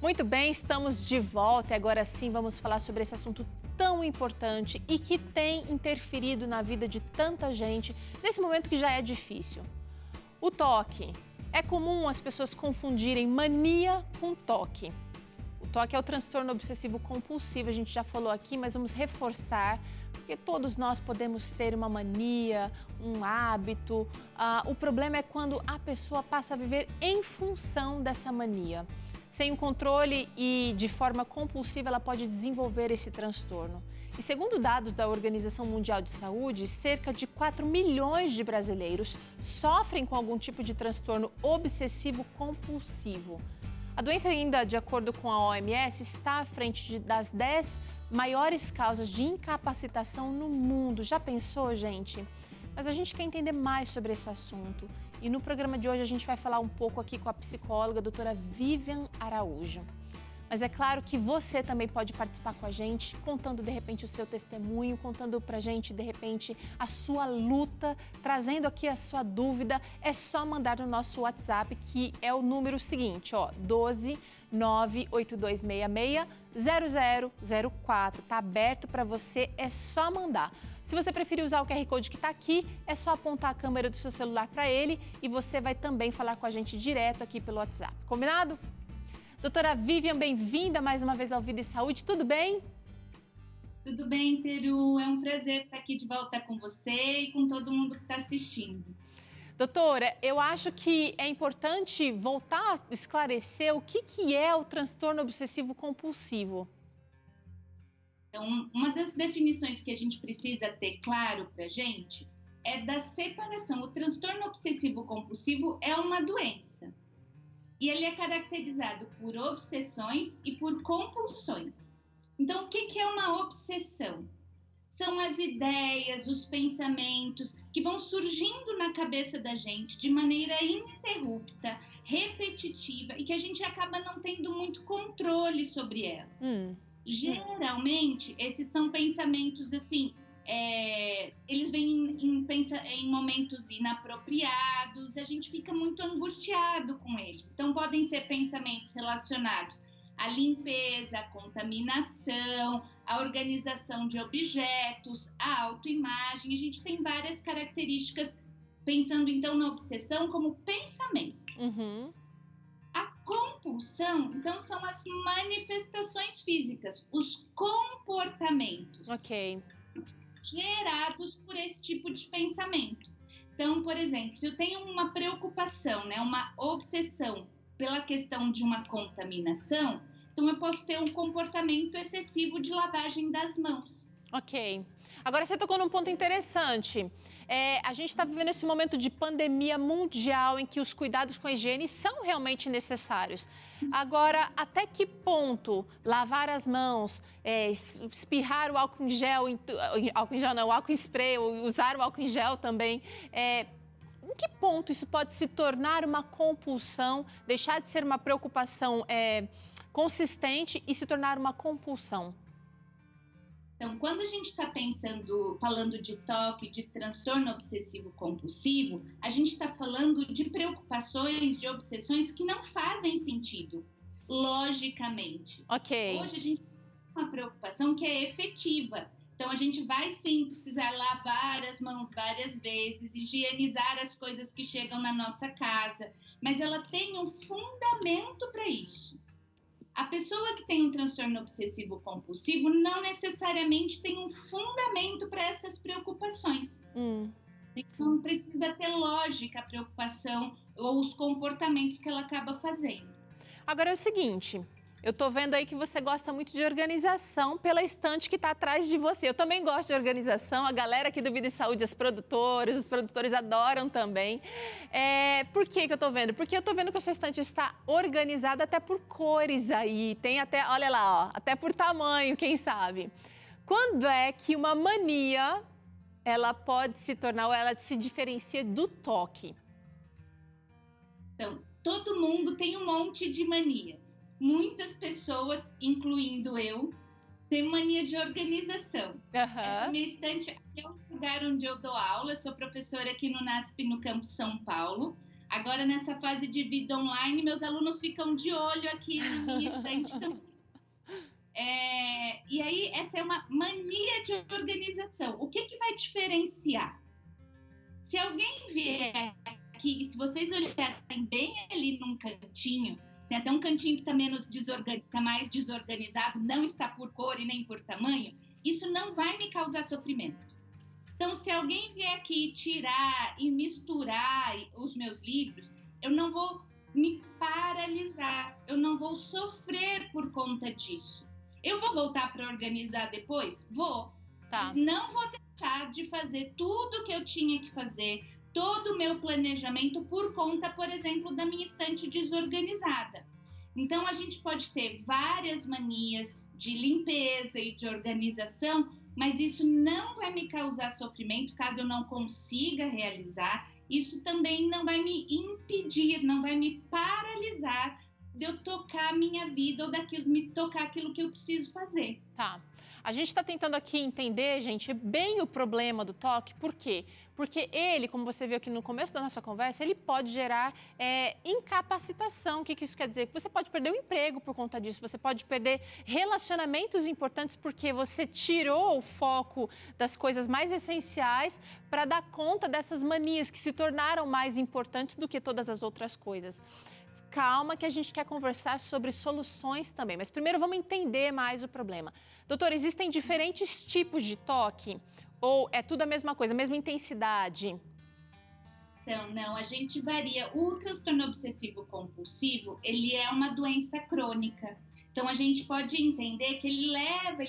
Muito bem, estamos de volta e agora sim vamos falar sobre esse assunto tão importante e que tem interferido na vida de tanta gente nesse momento que já é difícil. O toque. É comum as pessoas confundirem mania com toque. O toque é o transtorno obsessivo compulsivo, a gente já falou aqui, mas vamos reforçar, porque todos nós podemos ter uma mania, um hábito. O problema é quando a pessoa passa a viver em função dessa mania. Sem o controle e de forma compulsiva, ela pode desenvolver esse transtorno. E segundo dados da Organização Mundial de Saúde, cerca de 4 milhões de brasileiros sofrem com algum tipo de transtorno obsessivo compulsivo. A doença ainda, de acordo com a OMS, está à frente das 10 maiores causas de incapacitação no mundo. Já pensou, gente? Mas a gente quer entender mais sobre esse assunto. E no programa de hoje a gente vai falar um pouco aqui com a psicóloga, a doutora Vivian Araújo. Mas é claro que você também pode participar com a gente, contando de repente o seu testemunho, contando pra gente de repente a sua luta, trazendo aqui a sua dúvida. É só mandar no nosso WhatsApp, que é o número seguinte, ó, 12 98266 0004. Tá aberto para você, é só mandar. Se você preferir usar o QR Code que está aqui, é só apontar a câmera do seu celular para ele e você vai também falar com a gente direto aqui pelo WhatsApp. Combinado? Doutora Vivian, bem-vinda mais uma vez ao Vida e Saúde, tudo bem? Tudo bem, Teru. É um prazer estar aqui de volta com você e com todo mundo que está assistindo. Doutora, eu acho que é importante voltar a esclarecer o que é o transtorno obsessivo compulsivo. Então, uma das definições que a gente precisa ter claro para a gente é da separação. O transtorno obsessivo compulsivo é uma doença. E ele é caracterizado por obsessões e por compulsões. Então, o que é uma obsessão? São as ideias, os pensamentos que vão surgindo na cabeça da gente de maneira ininterrupta, repetitiva e que a gente acaba não tendo muito controle sobre elas. Geralmente, esses são pensamentos assim, eles vêm em momentos inapropriados, a gente fica muito angustiado com eles. Então, podem ser pensamentos relacionados à limpeza, à contaminação, à organização de objetos, à autoimagem. A gente tem várias características, pensando então na obsessão como pensamento. A compulsão, então, são as manifestações físicas, os comportamentos gerados por esse tipo de pensamento. Então, por exemplo, se eu tenho uma preocupação, né, uma obsessão pela questão de uma contaminação, então eu posso ter um comportamento excessivo de lavagem das mãos. Ok. Agora você tocou num ponto interessante. A gente está vivendo esse momento de pandemia mundial em que os cuidados com a higiene são realmente necessários. Agora, até que ponto lavar as mãos, espirrar o álcool em gel, o álcool em spray, usar o álcool em gel também, em que ponto isso pode se tornar uma compulsão, deixar de ser uma preocupação consistente e se tornar uma compulsão? Então, quando a gente está falando de toque, de transtorno obsessivo compulsivo, a gente está falando de preocupações, de obsessões que não fazem sentido, logicamente. Hoje a gente tem uma preocupação que é efetiva. Então, a gente vai sim precisar lavar as mãos várias vezes, higienizar as coisas que chegam na nossa casa, mas ela tem um fundamento para isso. A pessoa que tem um transtorno obsessivo compulsivo não necessariamente tem um fundamento para essas preocupações. Não precisa ter lógica a preocupação ou os comportamentos que ela acaba fazendo. Agora é o seguinte, eu tô vendo aí que você gosta muito de organização pela estante que está atrás de você. Eu também gosto de organização, a galera aqui do Vida e Saúde, os produtores adoram também. Por que eu tô vendo? Porque eu tô vendo que a sua estante está organizada até por cores aí, tem até, olha lá, ó, até por tamanho, quem sabe. Quando é que uma mania, ela pode se tornar, ou ela se diferencia do toque? Então, todo mundo tem um monte de manias. Muitas pessoas, incluindo eu, têm mania de organização. Essa minha estante é um lugar onde eu dou aula, eu sou professora aqui no NASP, no Campus São Paulo. Agora, nessa fase de vida online, meus alunos ficam de olho aqui na minha estante também. E aí, essa é uma mania de organização. O que vai diferenciar? Se alguém vier aqui, se vocês olharem bem ali num cantinho, tem até um cantinho que está mais desorganizado, não está por cor e nem por tamanho, isso não vai me causar sofrimento. Então, se alguém vier aqui tirar e misturar os meus livros, eu não vou me paralisar, eu não vou sofrer por conta disso. Eu vou voltar para organizar depois? Vou. Tá. Mas não vou deixar de fazer tudo que eu tinha que fazer, todo o meu planejamento por conta, por exemplo, da minha estante desorganizada. Então, a gente pode ter várias manias de limpeza e de organização, mas isso não vai me causar sofrimento caso eu não consiga realizar. Isso também não vai me impedir, não vai me paralisar de eu tocar a minha vida ou me tocar aquilo que eu preciso fazer. Tá. A gente está tentando aqui entender, gente, bem o problema do toque. Por quê? Porque ele, como você viu aqui no começo da nossa conversa, ele pode gerar incapacitação. O que isso quer dizer? Que você pode perder o emprego por conta disso, você pode perder relacionamentos importantes porque você tirou o foco das coisas mais essenciais para dar conta dessas manias que se tornaram mais importantes do que todas as outras coisas. Calma que a gente quer conversar sobre soluções também, mas primeiro vamos entender mais o problema. Doutora, existem diferentes tipos de toque ou é tudo a mesma coisa, a mesma intensidade? Então, não, a gente varia. O transtorno obsessivo compulsivo, ele é uma doença crônica. Então, a gente pode entender que ele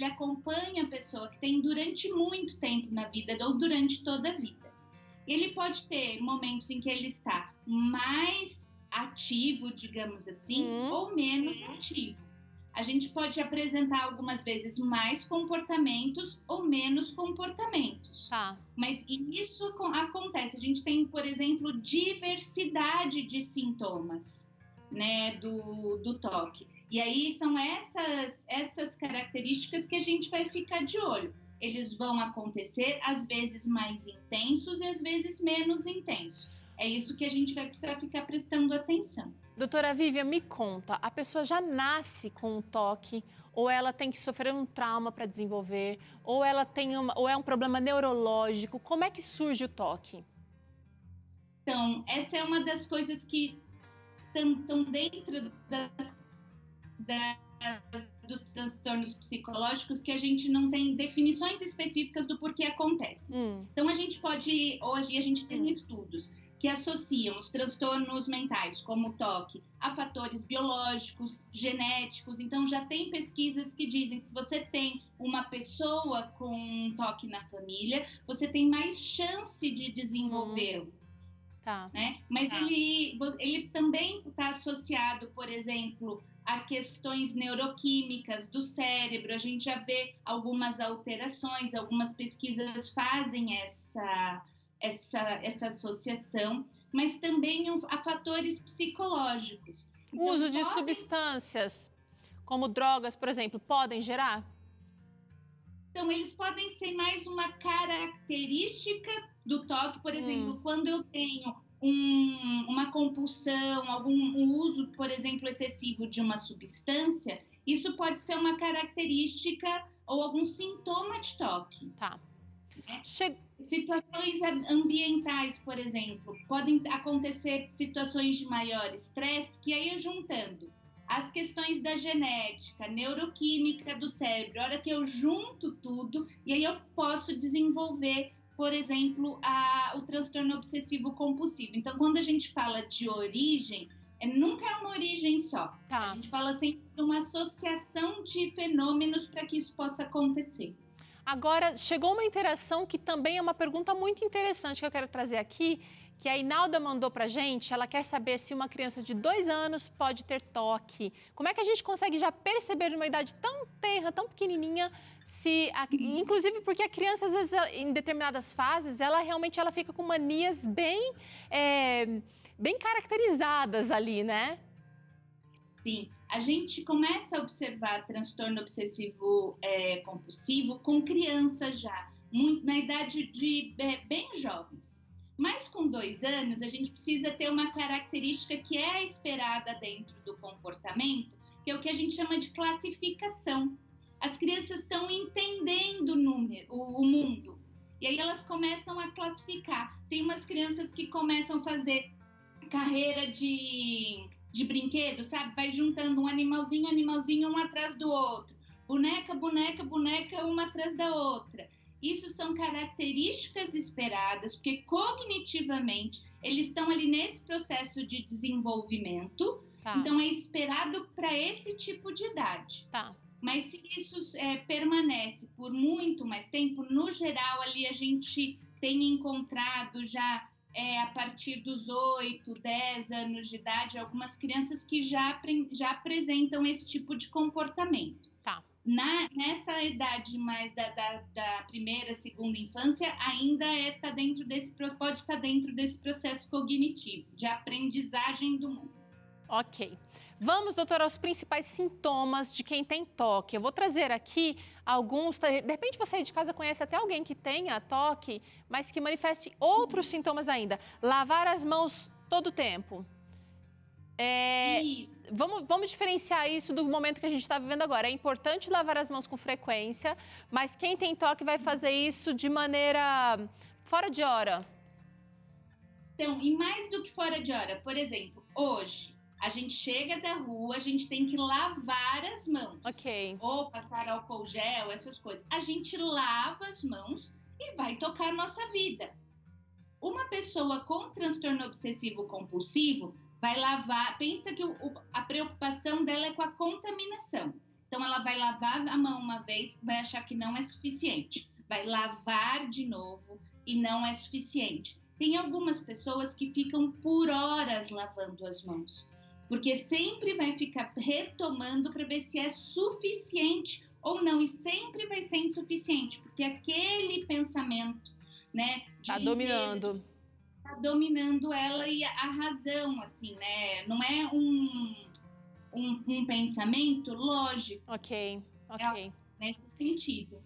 acompanha a pessoa que tem durante muito tempo na vida ou durante toda a vida. Ele pode ter momentos em que ele está mais ativo, digamos assim, ou menos ativo. A gente pode apresentar algumas vezes mais comportamentos ou menos comportamentos. Tá. Mas isso acontece. A gente tem, por exemplo, diversidade de sintomas, né, do toque. E aí são essas características que a gente vai ficar de olho. Eles vão acontecer, às vezes mais intensos e às vezes menos intensos. É isso que a gente vai precisar ficar prestando atenção. Doutora Vivian, me conta, a pessoa já nasce com um toque ou ela tem que sofrer um trauma para desenvolver ou ou é um problema neurológico? Como é que surge o toque? Então, essa é uma das coisas que estão dentro dos transtornos psicológicos que a gente não tem definições específicas do porquê acontece. Então, a gente pode, hoje a gente tem estudos que associam os transtornos mentais, como o toque, a fatores biológicos, genéticos. Então, já tem pesquisas que dizem que se você tem uma pessoa com um toque na família, você tem mais chance de desenvolvê-lo. Tá. Né? Mas ele também está associado, por exemplo, a questões neuroquímicas do cérebro. A gente já vê algumas alterações, algumas pesquisas fazem essa associação, mas também a fatores psicológicos. Então, o uso de substâncias, como drogas, por exemplo, podem gerar? Então, eles podem ser mais uma característica do toque. Por exemplo, quando eu tenho uma compulsão, um uso, por exemplo, excessivo de uma substância, isso pode ser uma característica ou algum sintoma de toque. Tá. Situações ambientais, por exemplo, podem acontecer situações de maior estresse, que aí juntando as questões da genética, neuroquímica do cérebro, a hora que eu junto tudo, e aí eu posso desenvolver, por exemplo, o transtorno obsessivo compulsivo. Então, quando a gente fala de origem, nunca é uma origem só. Tá. A gente fala sempre de uma associação de fenômenos para que isso possa acontecer. Agora, chegou uma interação que também é uma pergunta muito interessante que eu quero trazer aqui, que a Inalda mandou pra gente. Ela quer saber se uma criança de 2 anos pode ter toque. Como é que a gente consegue já perceber numa idade tão tenra, tão pequenininha, inclusive porque a criança, às vezes, em determinadas fases, ela realmente fica com manias bem caracterizadas ali, né? Sim, a gente começa a observar transtorno obsessivo compulsivo com crianças já, muito, na idade de bem jovens. Mas com 2 2 anos, a gente precisa ter uma característica que é esperada dentro do comportamento, que é o que a gente chama de classificação. As crianças estão entendendo o mundo, e aí elas começam a classificar. Tem umas crianças que começam a fazer carreira de brinquedo, sabe? Vai juntando um animalzinho um atrás do outro. Boneca, uma atrás da outra. Isso são características esperadas, porque cognitivamente eles estão ali nesse processo de desenvolvimento. Tá. Então é esperado para esse tipo de idade. Tá. Mas se isso permanece por muito mais tempo, no geral ali a gente tem encontrado já a partir dos 8, 10 anos de idade, algumas crianças que já apresentam esse tipo de comportamento. Tá. Nessa idade mais da primeira, segunda infância, ainda pode estar dentro desse processo cognitivo, de aprendizagem do mundo. Ok. Vamos, doutora, aos principais sintomas de quem tem toque. Eu vou trazer aqui alguns, de repente você aí de casa conhece até alguém que tenha toque, mas que manifeste outros sintomas ainda. Lavar as mãos todo o tempo. Vamos diferenciar isso do momento que a gente está vivendo agora. É importante lavar as mãos com frequência, mas quem tem toque vai fazer isso de maneira fora de hora. Então, e mais do que fora de hora, por exemplo, hoje, a gente chega da rua, a gente tem que lavar as mãos. Ok. Ou passar álcool gel, essas coisas. A gente lava as mãos e vai tocar a nossa vida. Uma pessoa com transtorno obsessivo compulsivo vai lavar, pensa que a preocupação dela é com a contaminação. Então, ela vai lavar a mão uma vez, vai achar que não é suficiente. Vai lavar de novo e não é suficiente. Tem algumas pessoas que ficam por horas lavando as mãos, porque sempre vai ficar retomando para ver se é suficiente ou não, e sempre vai ser insuficiente, porque aquele pensamento, né, tá dominando. Tá dominando ela e a razão, assim, né, não é um pensamento lógico. Ok. Nesse sentido.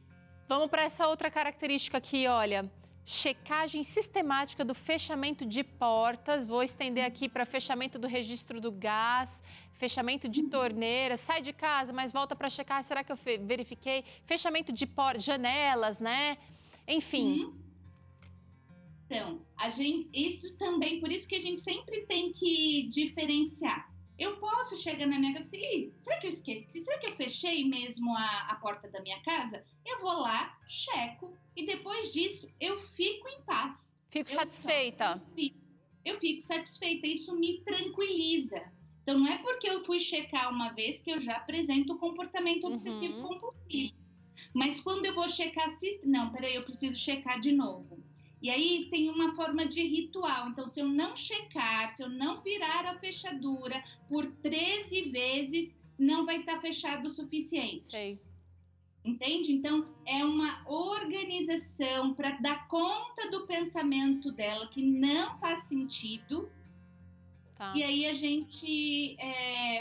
Vamos para essa outra característica aqui, olha. Checagem sistemática do fechamento de portas. Vou estender aqui para fechamento do registro do gás, fechamento de torneiras. Sai de casa, mas volta para checar. Será que eu verifiquei? Fechamento de portas, janelas, né? Enfim. Então, isso também, por isso que a gente sempre tem que diferenciar. Eu posso chegar na minha casa e será que eu esqueci? Será que eu fechei mesmo a porta da minha casa? Eu vou lá, checo e depois disso eu fico em paz. Fico satisfeita. Eu fico satisfeita, isso me tranquiliza. Então não é porque eu fui checar uma vez que eu já apresento o comportamento obsessivo compulsivo. Mas quando eu vou checar, não, peraí, eu preciso checar de novo. E aí tem uma forma de ritual. Então, se eu não checar, se eu não virar a fechadura por 13 vezes, não vai estar fechado o suficiente. Sei. Entende? Então, é uma organização para dar conta do pensamento dela que não faz sentido. Tá. E aí a gente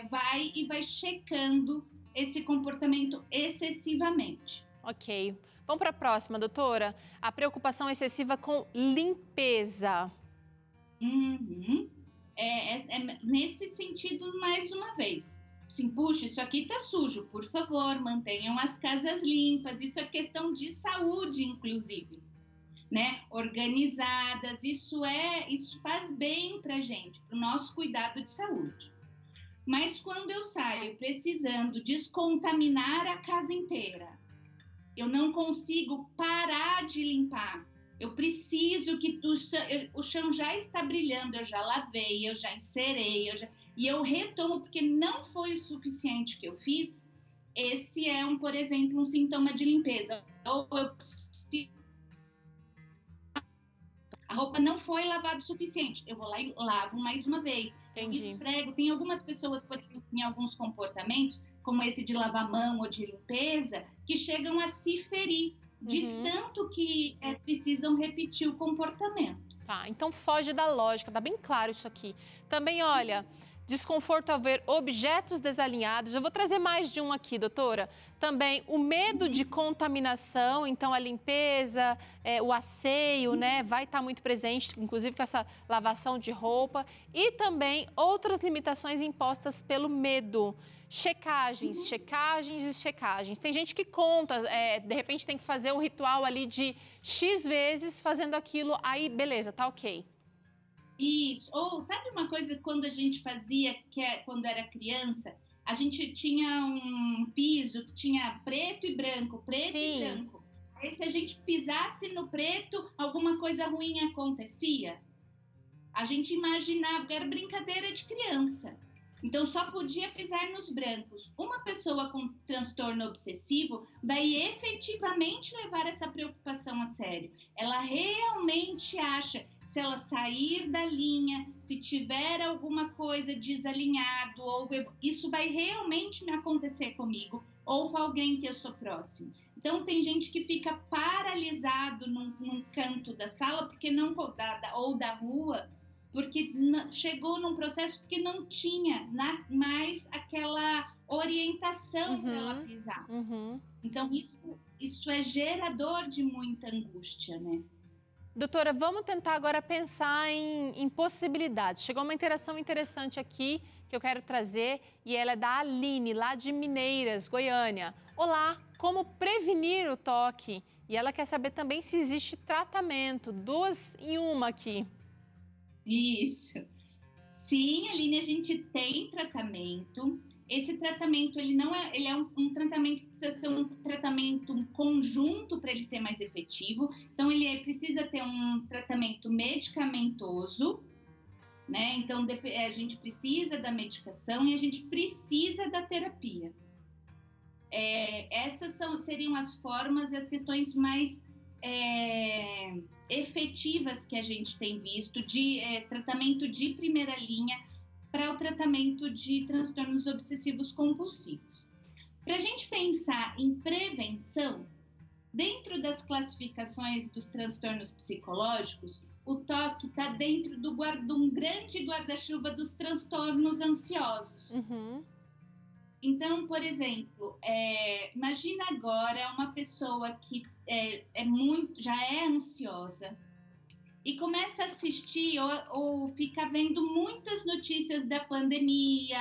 vai checando esse comportamento excessivamente. Ok. Vamos para a próxima, doutora. A preocupação excessiva com limpeza. Nesse sentido, mais uma vez. Assim, puxa, isso aqui tá sujo, por favor, mantenham as casas limpas. Isso é questão de saúde, inclusive, né? Organizadas, isso faz bem pra gente, pro nosso cuidado de saúde. Mas quando eu saio precisando descontaminar a casa inteira, eu não consigo parar de limpar. Eu preciso que o chão já está brilhando, eu já lavei, eu já encerei, e eu retomo porque não foi o suficiente que eu fiz. Esse é, por exemplo, um sintoma de limpeza. Ou eu preciso... A roupa não foi lavada o suficiente. Eu vou lá e lavo mais uma vez. Entendi. Eu esfrego. Tem algumas pessoas, por exemplo, em alguns comportamentos, como esse de lavar a mão ou de limpeza, que chegam a se ferir de tanto que precisam repetir o comportamento. Tá, então foge da lógica, tá bem claro isso aqui. Também, olha, desconforto ao ver objetos desalinhados. Eu vou trazer mais de um aqui, doutora. Também o medo de contaminação, então a limpeza, o asseio, né, vai estar muito presente, inclusive com essa lavação de roupa. E também outras limitações impostas pelo medo. Checagens, checagens e checagens. Tem gente que conta, de repente tem que fazer o ritual ali de X vezes fazendo aquilo, aí beleza, tá ok. Isso. Ou sabe uma coisa quando a gente fazia, quando era criança, a gente tinha um piso que tinha preto e branco, preto Sim. e branco. Aí, se a gente pisasse no preto, alguma coisa ruim acontecia. A gente imaginava, era brincadeira de criança. Então, só podia pisar nos brancos. Uma pessoa com transtorno obsessivo vai efetivamente levar essa preocupação a sério. Ela realmente acha, se ela sair da linha, se tiver alguma coisa desalinhado, ou isso vai realmente me acontecer comigo, ou com alguém que eu sou próximo. Então, tem gente que fica paralisado num canto da sala, porque não, ou da rua, porque chegou num processo que não tinha mais aquela orientação para ela pisar. Então, isso é gerador de muita angústia, né? Doutora, vamos tentar agora pensar em possibilidades. Chegou uma interação interessante aqui que eu quero trazer e ela é da Aline, lá de Mineiras, Goiânia. Olá, como prevenir o toque? E ela quer saber também se existe tratamento, 2 em 1 aqui. Isso. Sim, Aline, a gente tem tratamento. Esse tratamento, ele é um tratamento que precisa ser um tratamento conjunto para ele ser mais efetivo. Então, ele precisa ter um tratamento medicamentoso, né? Então, a gente precisa da medicação e a gente precisa da terapia. Essas seriam as formas e as questões mais efetivas que a gente tem visto de tratamento de primeira linha para o tratamento de transtornos obsessivos compulsivos. Para a gente pensar em prevenção, dentro das classificações dos transtornos psicológicos, o TOC está dentro de um grande guarda-chuva dos transtornos ansiosos. Então, por exemplo, imagina agora uma pessoa que já é ansiosa e começa a assistir ou fica vendo muitas notícias da pandemia,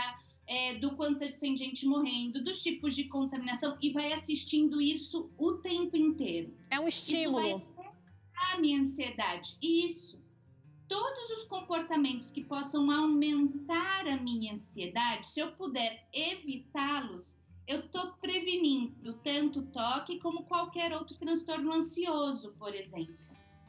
do quanto tem gente morrendo, dos tipos de contaminação, e vai assistindo isso o tempo inteiro. É um estímulo. Isso vai aumentar a minha ansiedade. Isso. Todos os comportamentos que possam aumentar a minha ansiedade, se eu puder evitá-los, eu estou prevenindo tanto o TOC como qualquer outro transtorno ansioso, por exemplo.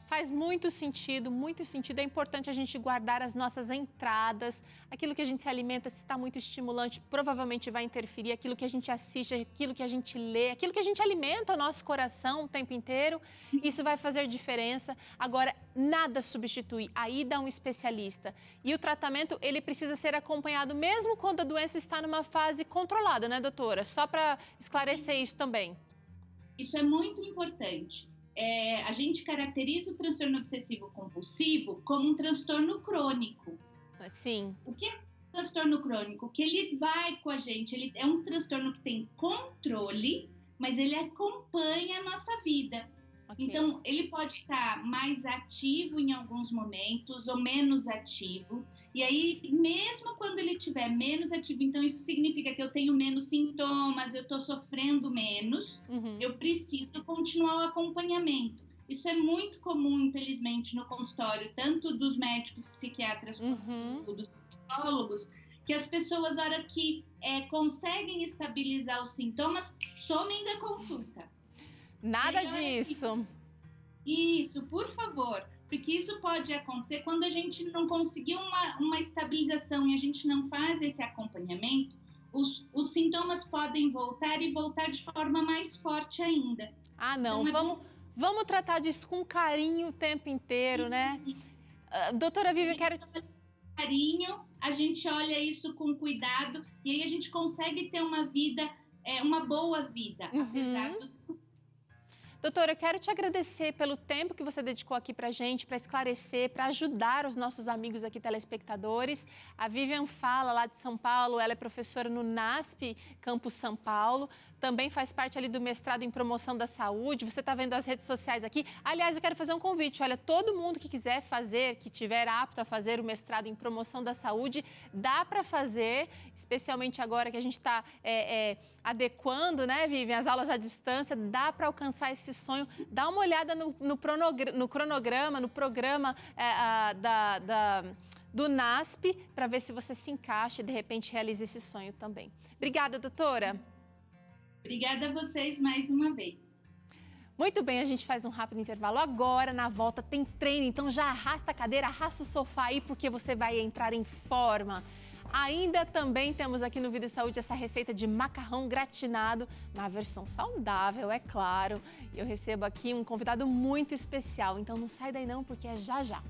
Faz muito sentido, muito sentido. É importante a gente guardar as nossas entradas. Aquilo que a gente se alimenta, se está muito estimulante, provavelmente vai interferir. Aquilo que a gente assiste, aquilo que a gente lê, aquilo que a gente alimenta o nosso coração o tempo inteiro, isso vai fazer diferença. Agora, nada substitui a ida a um especialista. E o tratamento, ele precisa ser acompanhado mesmo quando a doença está numa fase controlada, né, doutora? Só para esclarecer isso também. Isso é muito importante. A gente caracteriza o transtorno obsessivo compulsivo como um transtorno crônico. Sim. O que é um transtorno crônico? Que ele vai com a gente, ele é um transtorno que tem controle, mas ele acompanha a nossa vida. Okay. Então, ele pode estar mais ativo em alguns momentos ou menos ativo. E aí, mesmo quando ele estiver menos ativo, então isso significa que eu tenho menos sintomas, eu estou sofrendo menos, eu preciso continuar o acompanhamento. Isso é muito comum, infelizmente, no consultório, tanto dos médicos psiquiatras quanto dos psicólogos, que as pessoas, na hora que conseguem estabilizar os sintomas, somem da consulta. Nada disso. Isso, por favor, porque isso pode acontecer quando a gente não conseguiu uma estabilização e a gente não faz esse acompanhamento, os sintomas podem voltar e voltar de forma mais forte ainda. Ah, não, então, vamos tratar disso com carinho o tempo inteiro, né? Doutora Vivi, quero... Carinho, a gente olha isso com cuidado e aí a gente consegue ter uma vida, uma boa vida, apesar do... Doutora, eu quero te agradecer pelo tempo que você dedicou aqui para a gente, para esclarecer, para ajudar os nossos amigos aqui telespectadores. A Vivian fala lá de São Paulo, ela é professora no NASP, Campus São Paulo. Também faz parte ali do mestrado em promoção da saúde. Você está vendo as redes sociais aqui. Aliás, eu quero fazer um convite. Olha, todo mundo que quiser fazer, que tiver apto a fazer o mestrado em promoção da saúde, dá para fazer, especialmente agora que a gente está adequando, né, Vivian, as aulas à distância, dá para alcançar esse sonho. Dá uma olhada no cronograma, no programa do NASP, para ver se você se encaixa e, de repente, realiza esse sonho também. Obrigada, doutora. Obrigada a vocês mais uma vez. Muito bem, a gente faz um rápido intervalo agora. Na volta tem treino, então já arrasta a cadeira, arrasta o sofá aí, porque você vai entrar em forma. Ainda também temos aqui no Vida e Saúde essa receita de macarrão gratinado, na versão saudável, é claro. Eu recebo aqui um convidado muito especial, então não sai daí não, porque é já já.